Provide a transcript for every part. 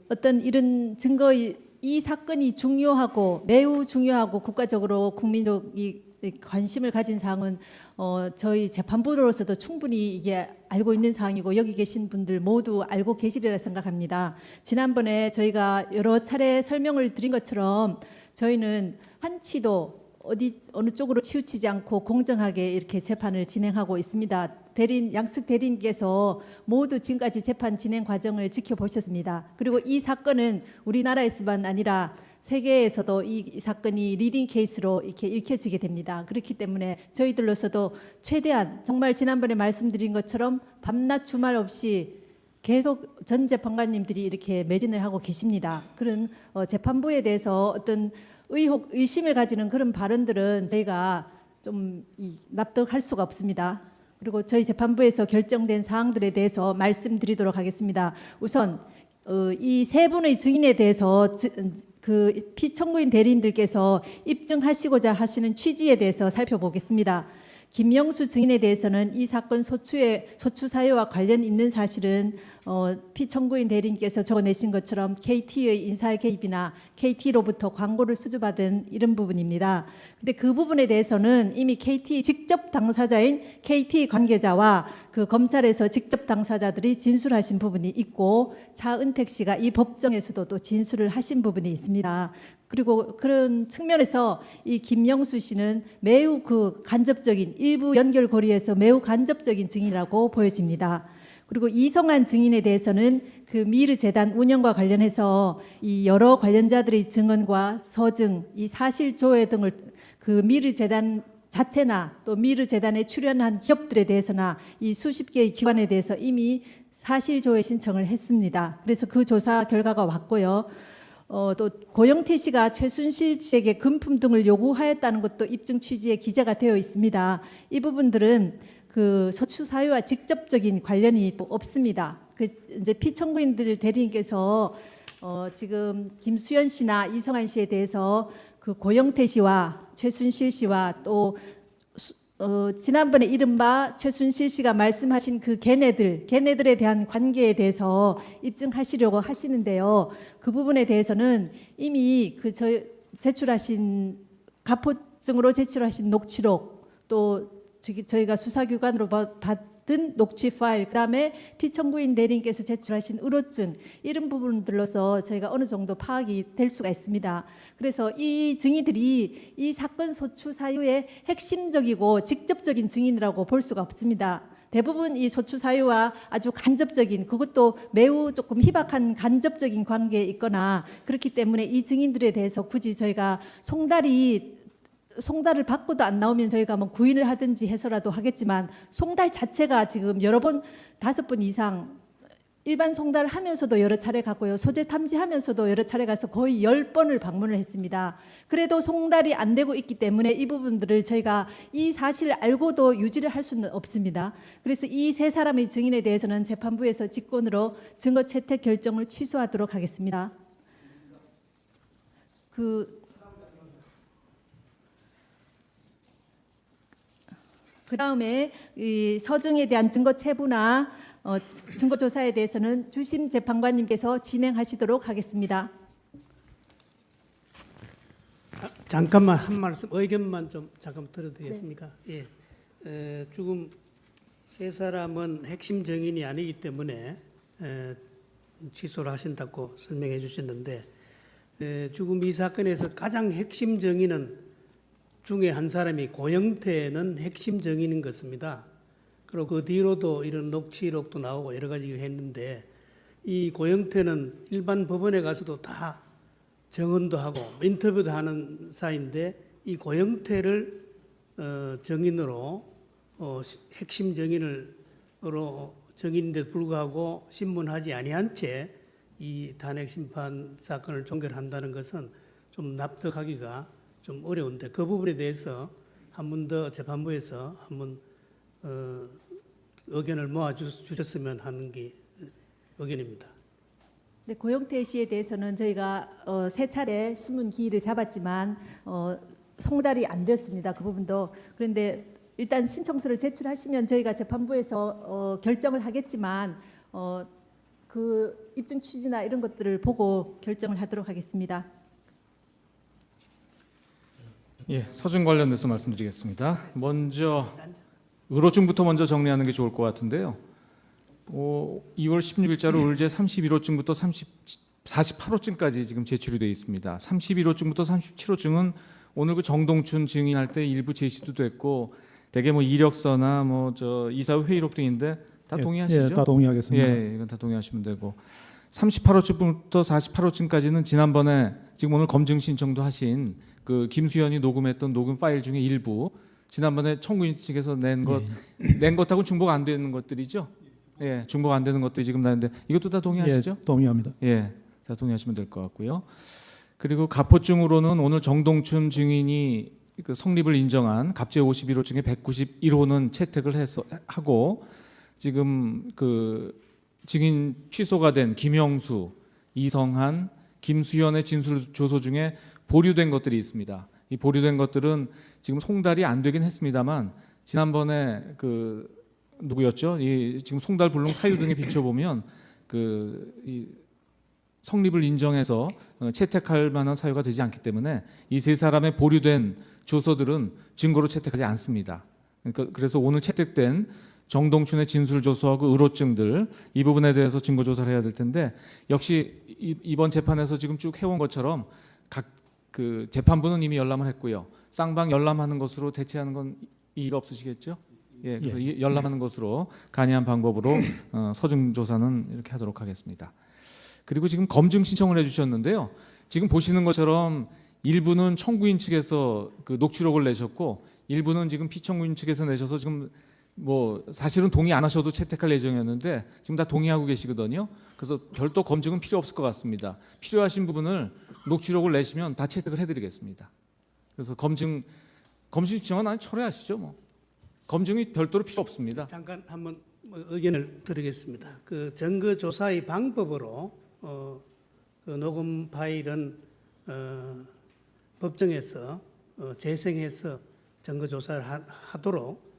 어떤 이런 증거 이 사건이 중요하고 매우 중요하고 국가적으로 국민적이 관심을 가진 사항은 저희 재판부로서도 충분히 이게 알고 있는 사항이고 여기 계신 분들 모두 알고 계시리라 생각합니다. 지난번에 저희가 여러 차례 설명을 드린 것처럼 저희는 한치도 어느 쪽으로 치우치지 않고 공정하게 이렇게 재판을 진행하고 있습니다. 양측 대리인께서 모두 지금까지 재판 진행 과정을 지켜보셨습니다. 그리고 이 사건은 우리나라에서만 아니라 세계에서도 이 사건이 리딩 케이스로 이렇게 읽혀지게 됩니다. 그렇기 때문에 저희들로서도 최대한 정말 지난번에 말씀드린 것처럼 밤낮 주말 없이 계속 전 재판관님들이 이렇게 매진을 하고 계십니다. 그런 재판부에 대해서 어떤 의심을 가지는 그런 발언들은 저희가 좀 납득할 수가 없습니다. 그리고 저희 재판부에서 결정된 사항들에 대해서 말씀드리도록 하겠습니다. 우선 이 세 분의 증인에 대해서 피청구인 대리인들께서 입증하시고자 하시는 취지에 대해서 살펴보겠습니다. 김영수 증인에 대해서는 이 사건 소추 사유와 관련 있는 사실은 피청구인 대리인께서 적어내신 것처럼 KT의 인사 개입이나 KT로부터 광고를 수주받은 이런 부분입니다. 근데 그 부분에 대해서는 이미 KT 직접 당사자인 KT 관계자와 그 검찰에서 직접 당사자들이 진술하신 부분이 있고 차은택 씨가 이 법정에서도 또 진술을 하신 부분이 있습니다. 그리고 그런 측면에서 이 김영수 씨는 매우 간접적인 일부 연결고리에서 매우 간접적인 증인이라고 보여집니다. 그리고 이성한 증인에 대해서는 그 미르 재단 운영과 관련해서 이 여러 관련자들의 증언과 서증, 이 사실 조회 등을 그 미르 재단 자체나 또 미르 재단에 출연한 기업들에 대해서나 이 수십 개의 기관에 대해서 이미 사실 조회 신청을 했습니다. 그래서 그 조사 결과가 왔고요. 또 고영태 씨가 최순실 씨에게 금품 등을 요구하였다는 것도 입증 취지에 기재가 되어 있습니다. 이 부분들은 그 소추 사유와 직접적인 관련이 또 없습니다. 이제 피청구인들 대리인께서 지금 김수현 씨나 이성한 씨에 대해서 그 고영태 씨와 최순실 씨와 또 지난번에 이른바 최순실 씨가 말씀하신 그 걔네들에 대한 관계에 대해서 입증하시려고 하시는데요. 그 부분에 대해서는 이미 제출하신 가포증으로 제출하신 녹취록 또 저희가 수사기관으로 받은 녹취 파일, 그다음에 피청구인 대리인께서 제출하신 의료증 이런 부분들로서 저희가 어느 정도 파악이 될 수가 있습니다. 그래서 이 증인들이 이 사건 소추 사유의 핵심적이고 직접적인 증인이라고 볼 수가 없습니다. 대부분 이 소추 사유와 아주 간접적인, 그것도 매우 조금 희박한 간접적인 관계에 있거나 그렇기 때문에 이 증인들에 대해서 굳이 저희가 송달을 받고도 안 나오면 저희가 뭐 구인을 하든지 해서라도 하겠지만 송달 자체가 지금 여러 번 5번 이상 일반 송달을 하면서도 여러 차례 갔고요. 소재 탐지하면서도 여러 차례 가서 거의 10번을 방문을 했습니다. 그래도 송달이 안 되고 있기 때문에 이 부분들을 저희가 이 사실을 알고도 유지를 할 수는 없습니다. 그래서 이 세 사람의 증인에 대해서는 재판부에서 직권으로 증거 채택 결정을 취소하도록 하겠습니다. 그 다음에 이 서증에 대한 증거 체부나 증거 조사에 대해서는 주심 재판관님께서 진행하시도록 하겠습니다. 잠깐만 한 말씀 의견만 좀 잠깐 드려도 되겠습니까? 네. 예. 지금 세 사람은 핵심 증인이 아니기 때문에 취소를 하신다고 설명해 주셨는데 지금 이 사건에서 가장 핵심 증인은 중에 한 사람이 고영태는 핵심 증인인 것입니다. 그리고 그 뒤로도 이런 녹취록도 나오고 여러 가지 했는데 이 고영태는 일반 법원에 가서도 다 증언도 하고 인터뷰도 하는 사이인데 이 고영태를 증인으로 핵심 증인인데 불구하고 신문하지 아니한 채 이 단핵 심판 사건을 종결한다는 것은 좀 납득하기가 좀 어려운데 그 부분에 대해서 한 번 더 재판부에서 한번 의견을 모아 주셨으면 하는 게 의견입니다. 네, 고영태 씨에 대해서는 저희가 세 차례 신문 기일을 잡았지만 송달이 안 되었습니다. 그 부분도. 그런데 일단 신청서를 제출하시면 저희가 재판부에서 결정을 하겠지만 그 입증 취지나 이런 것들을 보고 결정을 하도록 하겠습니다. 예, 서준 관련돼서 말씀드리겠습니다. 먼저 의로증부터 먼저 정리하는 게 좋을 것 같은데요. 2월 16일자로 의뢰 31호증부터 48호증까지 지금 제출이 되어 있습니다. 31호증부터 37호증은 오늘 그 정동춘 증인할 때 일부 제시도 됐고, 대개 뭐 이력서나 뭐 저 이사 회의록 등인데 다 동의하시죠? 예, 다 동의하겠습니다. 예, 이건 다 동의하시면 되고, 38호증부터 48호증까지는 지난번에 지금 오늘 검증 신청도 하신 그 김수현이 녹음했던 녹음 파일 중에 일부 지난번에 청구인 측에서 낸 것하고 중복 안 되는 것들이죠. 예, 중복 안 되는 것들이 지금 나는데 이것도 다 동의하시죠? 예, 동의합니다. 예, 다 동의하시면 될 것 같고요. 그리고 갑호증으로는 오늘 정동춘 증인이 그 성립을 인정한 갑제 51호증의 191호는 채택을 하고, 지금 그 증인 취소가 된 김영수, 이성한, 김수현의 진술 조서 중에 보류된 것들이 있습니다. 이 보류된 것들은 지금 송달이 안 되긴 했습니다만, 지난번에 그 누구였죠? 이 지금 송달 불능 사유 등에 비춰보면 이 성립을 인정해서 채택할 만한 사유가 되지 않기 때문에 이 세 사람의 보류된 조서들은 증거로 채택하지 않습니다. 그러니까 그래서 오늘 채택된 정동춘의 진술 조서하고 의로증들, 이 부분에 대해서 증거 조사를 해야 될 텐데, 역시 이번 재판에서 지금 쭉 해온 것처럼 각 그 재판부는 이미 열람을 했고요. 쌍방 열람하는 것으로 대체하는 건 이의가 없으시겠죠? 예, 그래서 열람하는 것으로 간이한 방법으로 서중 조사는 이렇게 하도록 하겠습니다. 그리고 지금 검증 신청을 해주셨는데요. 지금 보시는 것처럼 일부는 청구인 측에서 그 녹취록을 내셨고, 일부는 지금 피청구인 측에서 내셔서 지금 뭐 사실은 동의 안 하셔도 채택할 예정이었는데 지금 다 동의하고 계시거든요. 그래서 별도 검증은 필요 없을 것 같습니다. 필요하신 부분을 녹취록을 내시면 다 채택을 해드리겠습니다. 그래서 검증 신청은 아니 철회하시죠. 뭐 검증이 별도로 필요 없습니다. 잠깐 한번 의견을 드리겠습니다. 그 증거 조사의 방법으로 그 녹음 파일은 법정에서 재생해서 증거 조사를 하도록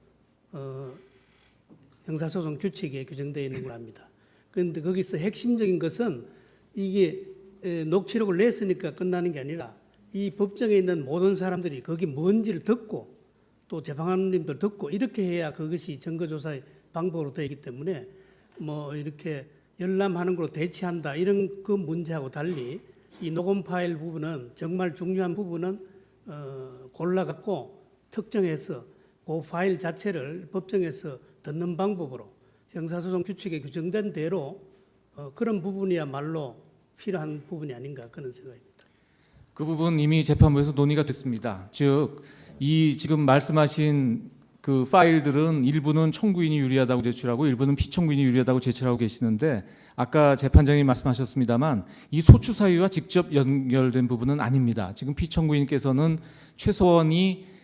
형사소송 규칙에 규정되어 있는 걸 압니다. 그런데 거기서 핵심적인 것은 이게 녹취록을 냈으니까 끝나는 게 아니라 이 법정에 있는 모든 사람들이 거기 뭔지를 듣고 또 재판관님들 듣고 이렇게 해야 그것이 증거조사의 방법으로 되어 있기 때문에 뭐 이렇게 열람하는 걸로 대체한다 이런 그 문제하고 달리 이 녹음 파일 부분은 정말 중요한 부분은 골라갖고 특정해서 그 파일 자체를 법정에서 듣는 방법으로 형사소송 규칙에 규정된 대로 그런 부분이야말로 필요한 부분이 아닌가 그런 생각입니다. 그 부분 이미 재판부에서 논의가 됐습니다. 즉, 이 지금 말씀하신 그 파일들은 일부는 청구인이 유리하다고 제출하고 일부는 피청구인이 유리하다고 제출하고 계시는데, 아까 재판장님이 말씀하셨습니다만 이 소추 사유와 직접 연결된 부분은 아닙니다. 지금 피청구인께서는 최소원이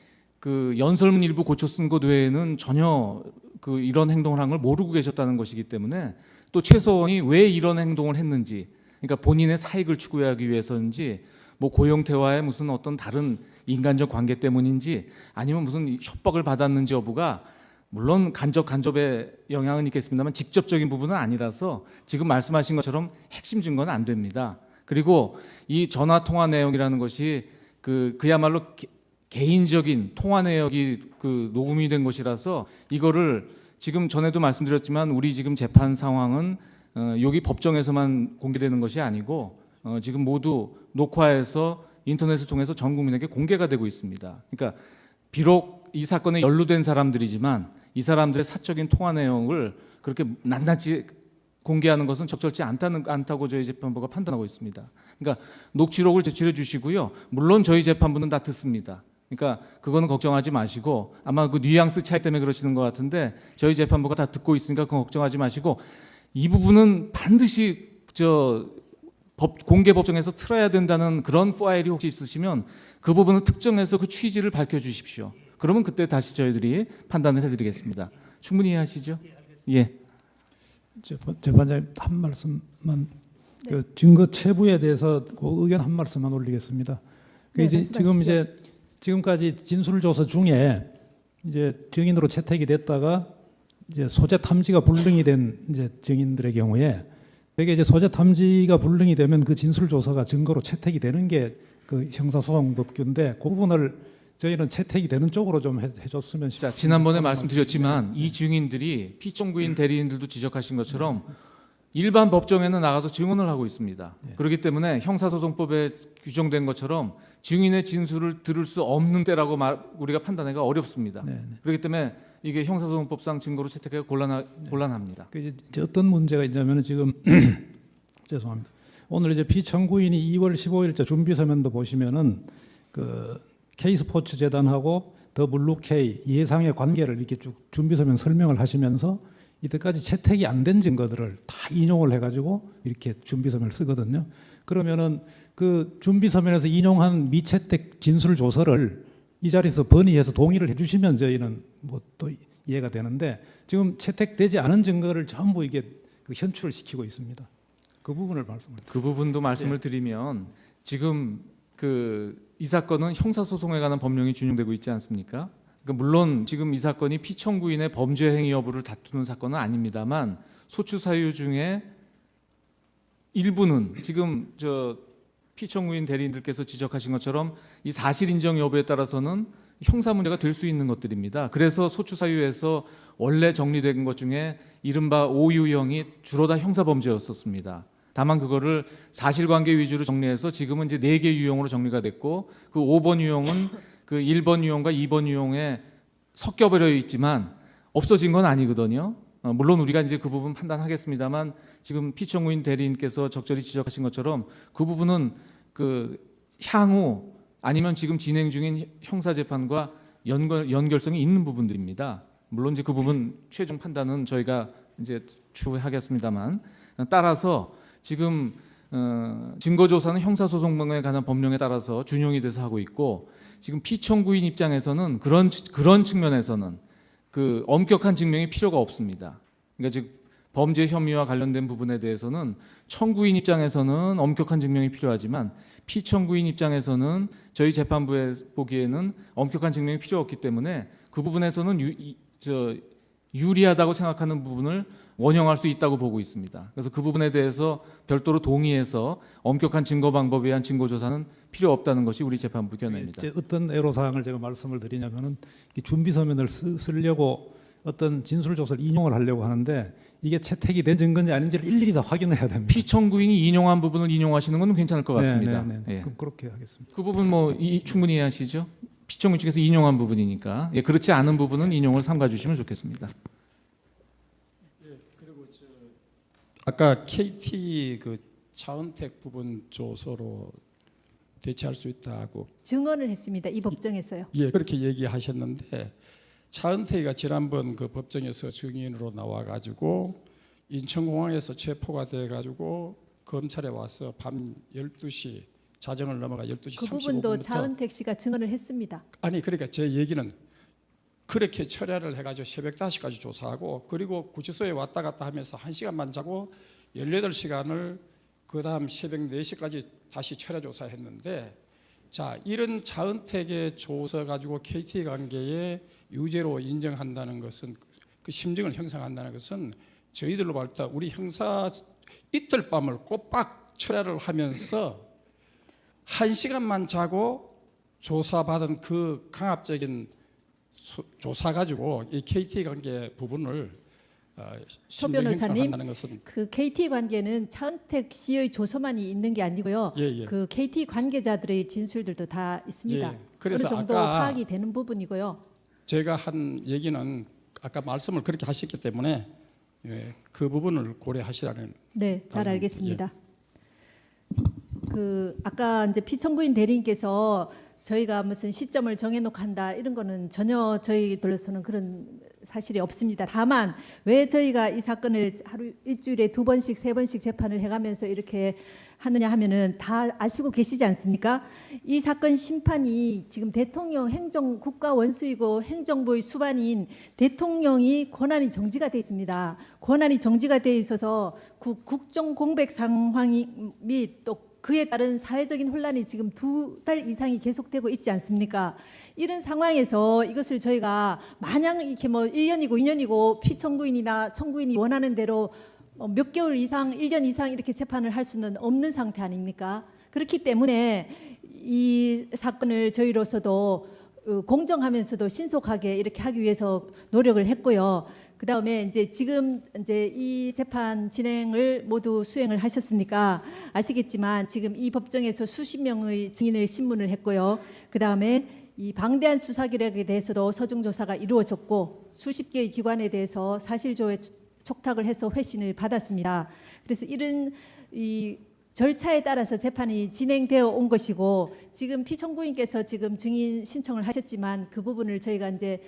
그 연설문 일부 고쳐 쓴 것 외에는 전혀 그 이런 행동을 한 걸 모르고 계셨다는 것이기 때문에, 또 최소원이 왜 이런 행동을 했는지, 그러니까 본인의 사익을 추구하기 위해서인지, 뭐 고용태와의 무슨 어떤 다른 인간적 관계 때문인지, 아니면 무슨 협박을 받았는지 여부가 물론 간접의 영향은 있겠습니다만 직접적인 부분은 아니라서 지금 말씀하신 것처럼 핵심 증거는 안 됩니다. 그리고 이 전화 통화 내용이라는 것이 그야말로 개인적인 통화 내역이 그 녹음이 된 것이라서, 이거를 지금 전에도 말씀드렸지만 우리 지금 재판 상황은 여기 법정에서만 공개되는 것이 아니고 지금 모두 녹화해서 인터넷을 통해서 전 국민에게 공개가 되고 있습니다. 그러니까 비록 이 사건에 연루된 사람들이지만 이 사람들의 사적인 통화 내용을 그렇게 낱낱이 공개하는 것은 적절치 않다고 저희 재판부가 판단하고 있습니다. 그러니까 녹취록을 제출해 주시고요. 물론 저희 재판부는 다 듣습니다. 그러니까 그거는 걱정하지 마시고, 아마 그 뉘앙스 차이 때문에 그러시는 것 같은데 저희 재판부가 다 듣고 있으니까 그건 걱정하지 마시고, 이 부분은 반드시 공개 법정에서 틀어야 된다는 그런 파일이 혹시 있으시면 그 부분을 특정해서 그 취지를 밝혀주십시오. 그러면 그때 다시 저희들이 판단을 해드리겠습니다. 충분히 이해하시죠? 예. 재판장님 한 말씀만, 그 증거 체부에 대해서 그 의견 한 말씀만 올리겠습니다. 네, 지금까지 진술 조서 중에 이제 증인으로 채택이 됐다가 이제 소재 탐지가 불능이 된 이제 증인들의 경우에 되게 이제 소재 탐지가 불능이 되면 그 진술 조서가 증거로 채택이 되는 게 그 형사소송법규인데 그 부분을 저희는 채택이 되는 쪽으로 좀 해줬으면 자, 싶습니다. 지난번에 말씀드렸지만 이 증인들이 피청구인 대리인들도 지적하신 것처럼 일반 법정에는 나가서 증언을 하고 있습니다. 그렇기 때문에 형사소송법에 규정된 것처럼 증인의 진술을 들을 수 없는 때라고 우리가 판단하기가 어렵습니다. 네, 네. 그렇기 때문에 이게 형사소송법상 증거로 채택하기가 곤란합니다. 그 이제 어떤 문제가 있냐면은 지금 죄송합니다. 오늘 이제 피청구인이 2월 15일자 준비 서면도 보시면은 그 K스포츠 재단하고 더 블루K 예상의 관계를 이렇게 쭉 준비 서면 설명을 하시면서 이때까지 채택이 안 된 증거들을 다 인용을 해가지고 이렇게 준비 서면을 쓰거든요. 그러면은 그 준비 서면에서 인용한 미채택 진술 조서를 이 자리에서 번의해서 동의를 해주시면 저희는 뭐 또 이해가 되는데 지금 채택되지 않은 증거를 전부 이게 그 현출을 시키고 있습니다. 그 부분을 말씀드립니다. 그 부분도 말씀을 드리면 지금 이 사건은 형사소송에 관한 법령이 준용되고 있지 않습니까? 그러니까 물론 지금 이 사건이 피청구인의 범죄 행위 여부를 다투는 사건은 아닙니다만 소추 사유 중에 일부는 지금 피청구인 대리인들께서 지적하신 것처럼 이 사실 인정 여부에 따라서는 형사 문제가 될 수 있는 것들입니다. 그래서 소추 사유에서 원래 정리된 것 중에 이른바 5유형이 주로 다 형사 범죄였었습니다. 다만 그거를 사실관계 위주로 정리해서 지금은 이제 4개 유형으로 정리가 됐고 그 5번 유형은 그 1번 유형과 2번 유형에 섞여버려 있지만 없어진 건 아니거든요. 물론 우리가 이제 그 부분 판단하겠습니다만 지금 피청구인 대리인께서 적절히 지적하신 것처럼 그 부분은 그 향후 아니면 지금 진행 중인 형사재판과 연결성이 있는 부분들입니다. 물론 이제 그 부분 최종 판단은 저희가 이제 추후하겠습니다만 따라서 지금 증거조사는 형사소송에 관한 법령에 따라서 준용이 돼서 하고 있고 지금 피청구인 입장에서는 그런 측면에서는 그 엄격한 증명이 필요가 없습니다. 그러니까 즉 범죄 혐의와 관련된 부분에 대해서는 청구인 입장에서는 엄격한 증명이 필요하지만 피청구인 입장에서는 저희 재판부에 보기에는 엄격한 증명이 필요 없기 때문에 그 부분에서는 유리하다고 생각하는 부분을 원형할 수 있다고 보고 있습니다. 그래서 그 부분에 대해서 별도로 동의해서 엄격한 증거 방법에 의한 증거 조사는 필요 없다는 것이 우리 재판부 견해입니다. 어떤 애로사항을 제가 말씀을 드리냐면은 준비 서면을 쓰려고 어떤 진술 조서를 인용을 하려고 하는데 이게 채택이 된 증거인지 아닌지를 일일이 다 확인해야 됩니다. 피청구인이 인용한 부분을 인용하시는 건 괜찮을 것 같습니다. 예. 그럼 그렇게 하겠습니다. 그 부분 충분히 이해하시죠? 피청구인 측에서 인용한 부분이니까 그렇지 않은 부분은 인용을 삼가 주시면 좋겠습니다. 그리고 아까 KT 그 차은택 부분 조서로 대체할 수 있다고 증언을 했습니다. 이 법정에서요. 그렇게 얘기하셨는데 차은택이가 지난번 그 법정에서 증인으로 나와가지고 인천공항에서 체포가 돼가지고 검찰에 와서 밤 12시 자정을 넘어가 12시 그 35분부터 부분도 차은택 씨가 증언을 했습니다. 아니 그러니까 제 얘기는 그렇게 철야를 해가지고 새벽 5시까지 조사하고 그리고 구치소에 왔다 갔다 하면서 1시간만 자고 18시간을 그 다음 새벽 4시까지 다시 철야 조사했는데 자 이런 차은택의 조서 가지고 KT 관계에 유죄로 인정한다는 것은 그 심증을 형성한다는 것은 저희들로 볼 때 우리 형사 이틀 밤을 꼬박 철야를 하면서 1시간만 자고 조사받은 그 강압적인 조사 가지고 이 KT 관계 부분을 서 변호사님, 한다는 것은 그 KT 관계는 차은택 씨의 조서만이 있는 게 아니고요. 그 KT 관계자들의 진술들도 다 있습니다. 그래서 어느 정도 아까 파악이 되는 부분이고요. 제가 한 얘기는 아까 말씀을 그렇게 하셨기 때문에 그 부분을 고려하시라는. 네, 잘 알겠습니다. 그 아까 이제 피청구인 대리인께서 저희가 무슨 시점을 정해놓고 한다 이런 거는 전혀 저희들로서는 그런 사실이 없습니다. 다만 왜 저희가 이 사건을 하루 일주일에 2번씩 3번씩 재판을 해가면서 이렇게 하느냐 하면은 다 아시고 계시지 않습니까? 이 사건 심판이 지금 대통령 행정 국가 원수이고 행정부의 수반인 대통령이 권한이 정지가 돼 있습니다. 권한이 정지가 돼 있어서 국정 공백 상황이 및 또 그에 따른 사회적인 혼란이 지금 2달 이상이 계속되고 있지 않습니까? 이런 상황에서 이것을 저희가 마냥 이렇게 뭐 1년이고 2년이고 피청구인이나 청구인이 원하는 대로 몇 개월 이상, 1년 이상 이렇게 재판을 할 수는 없는 상태 아닙니까? 그렇기 때문에 이 사건을 저희로서도 공정하면서도 신속하게 이렇게 하기 위해서 노력을 했고요. 그 다음에 이제 지금 이제 이 재판 진행을 모두 수행을 하셨으니까 아시겠지만 지금 이 법정에서 수십 명의 증인을 신문을 했고요. 그 다음에 이 방대한 수사 기록에 대해서도 서중 조사가 이루어졌고 수십 개의 기관에 대해서 사실조회 촉탁을 해서 회신을 받았습니다. 그래서 이런 이 절차에 따라서 재판이 진행되어 온 것이고 지금 피청구인께서 지금 증인 신청을 하셨지만 그 부분을 저희가 이제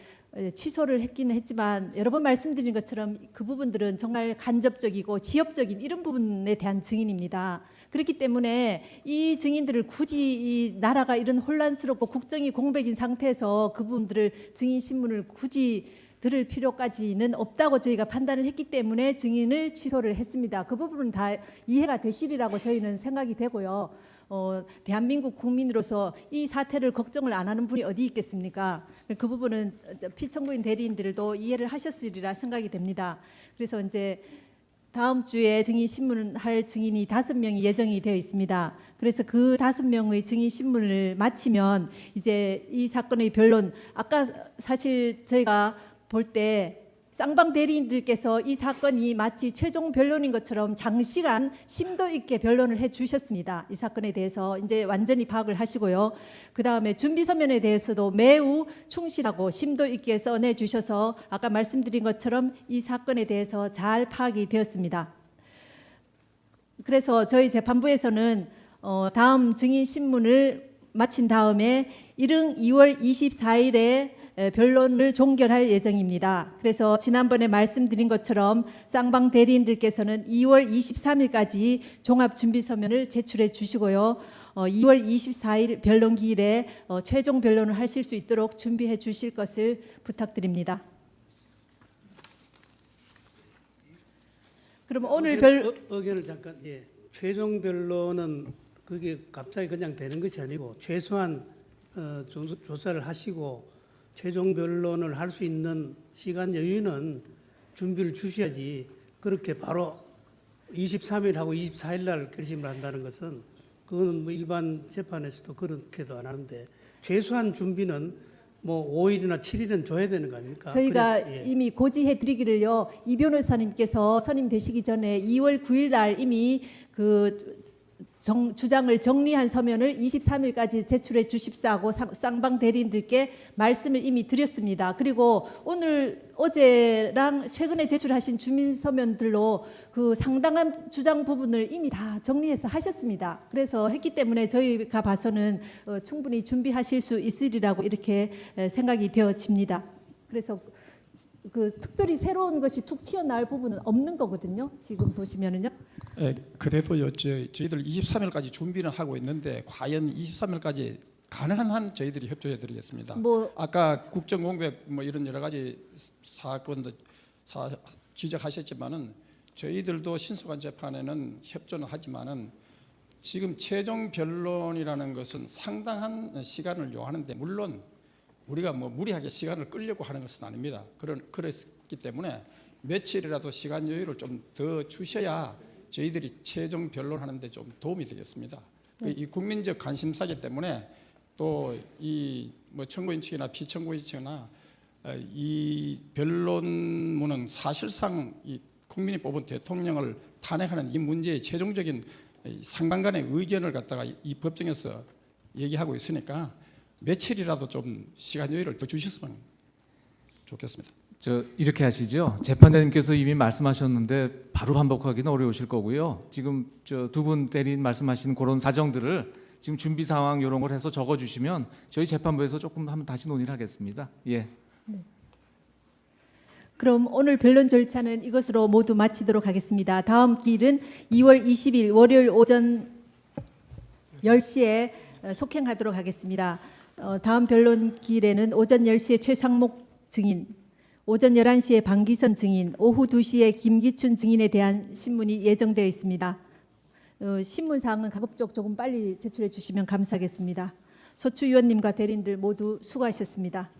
취소를 했기는 했지만 여러 번 말씀드린 것처럼 그 부분들은 정말 간접적이고 지엽적인 이런 부분에 대한 증인입니다. 그렇기 때문에 이 증인들을 굳이 이 나라가 이런 혼란스럽고 국정이 공백인 상태에서 그 부분들을 증인 신문을 굳이 들을 필요까지는 없다고 저희가 판단을 했기 때문에 증인을 취소를 했습니다. 그 부분은 다 이해가 되시리라고 저희는 생각이 되고요. 대한민국 국민으로서 이 사태를 걱정을 안 하는 분이 어디 있겠습니까? 그 부분은 피청구인 대리인들도 이해를 하셨으리라 생각이 됩니다. 그래서 이제 다음 주에 증인 신문을 할 증인이 5명이 예정이 되어 있습니다. 그래서 그 5명의 증인 신문을 마치면 이제 이 사건의 변론, 아까 사실 저희가 볼 때 쌍방 대리인들께서 이 사건이 마치 최종 변론인 것처럼 장시간 심도 있게 변론을 해 주셨습니다. 이 사건에 대해서 이제 완전히 파악을 하시고요. 그 다음에 준비 서면에 대해서도 매우 충실하고 심도 있게 써내 주셔서 아까 말씀드린 것처럼 이 사건에 대해서 잘 파악이 되었습니다. 그래서 저희 재판부에서는 다음 증인 신문을 마친 다음에 이른 2월 24일에 변론을 종결할 예정입니다. 그래서 지난번에 말씀드린 것처럼 쌍방 대리인들께서는 2월 23일까지 종합 준비 서면을 제출해 주시고요. 2월 24일 변론 기일에 최종 변론을 하실 수 있도록 준비해 주실 것을 부탁드립니다. 그럼 오늘 의견을 잠깐 최종 변론은 그게 갑자기 그냥 되는 것이 아니고 최소한 조사를 하시고 최종 변론을 할 수 있는 시간 여유는 준비를 주셔야지 그렇게 바로 23일하고 24일 날 결심을 한다는 것은 그거는 뭐 일반 재판에서도 그렇게도 안 하는데 최소한 준비는 뭐 5일이나 7일은 줘야 되는 거 아닙니까? 저희가 이미 고지해 드리기를요. 이 변호사님께서 선임되시기 전에 2월 9일 날 이미 그 주장을 정리한 서면을 23일까지 제출해 주십사고 쌍방 대리인들께 말씀을 이미 드렸습니다. 그리고 어제랑 최근에 제출하신 주민 서면들로 그 상당한 주장 부분을 이미 다 정리해서 하셨습니다. 그래서 했기 때문에 저희가 봐서는 충분히 준비하실 수 있으리라고 이렇게 생각이 되어집니다. 그래서 그 특별히 새로운 것이 툭 튀어나올 부분은 없는 거거든요. 지금 보시면은요. 그래도요, 저희들 23일까지 준비는 하고 있는데 과연 23일까지 가능한 한 저희들이 협조해 드리겠습니다. 아까 국정공백 뭐 이런 여러 가지 사건도 지적하셨지만은 저희들도 신속한 재판에는 협조는 하지만은 지금 최종 변론이라는 것은 상당한 시간을 요하는데 물론 우리가 뭐 무리하게 시간을 끌려고 하는 것은 아닙니다. 그렇기 때문에 며칠이라도 시간 여유를 좀 더 주셔야 저희들이 최종 변론하는데 좀 도움이 되겠습니다. 이 국민적 관심사기 때문에 또 이 뭐 청구인 측이나 피청구인 측이나 이 변론문은 사실상 이 국민이 뽑은 대통령을 탄핵하는 이 문제의 최종적인 상반간의 의견을 갖다가 이 법정에서 얘기하고 있으니까 며칠이라도 좀 시간 여유를 더 주셨으면 좋겠습니다. 이렇게 하시죠. 재판장님께서 이미 말씀하셨는데 바로 반복하기는 어려우실 거고요. 지금 두 분 대리인 말씀하신 그런 사정들을 지금 준비 상황 이런 걸 해서 적어주시면 저희 재판부에서 조금 한번 다시 논의를 하겠습니다. 예. 네. 그럼 오늘 변론 절차는 이것으로 모두 마치도록 하겠습니다. 다음 기일은 2월 20일 월요일 오전 10시에 속행하도록 하겠습니다. 다음 변론 기일에는 오전 10시에 최상목 증인, 오전 11시에 방기선 증인, 오후 2시에 김기춘 증인에 대한 신문이 예정되어 있습니다. 신문사항은 가급적 조금 빨리 제출해 주시면 감사하겠습니다. 소추 위원님과 대리인들 모두 수고하셨습니다.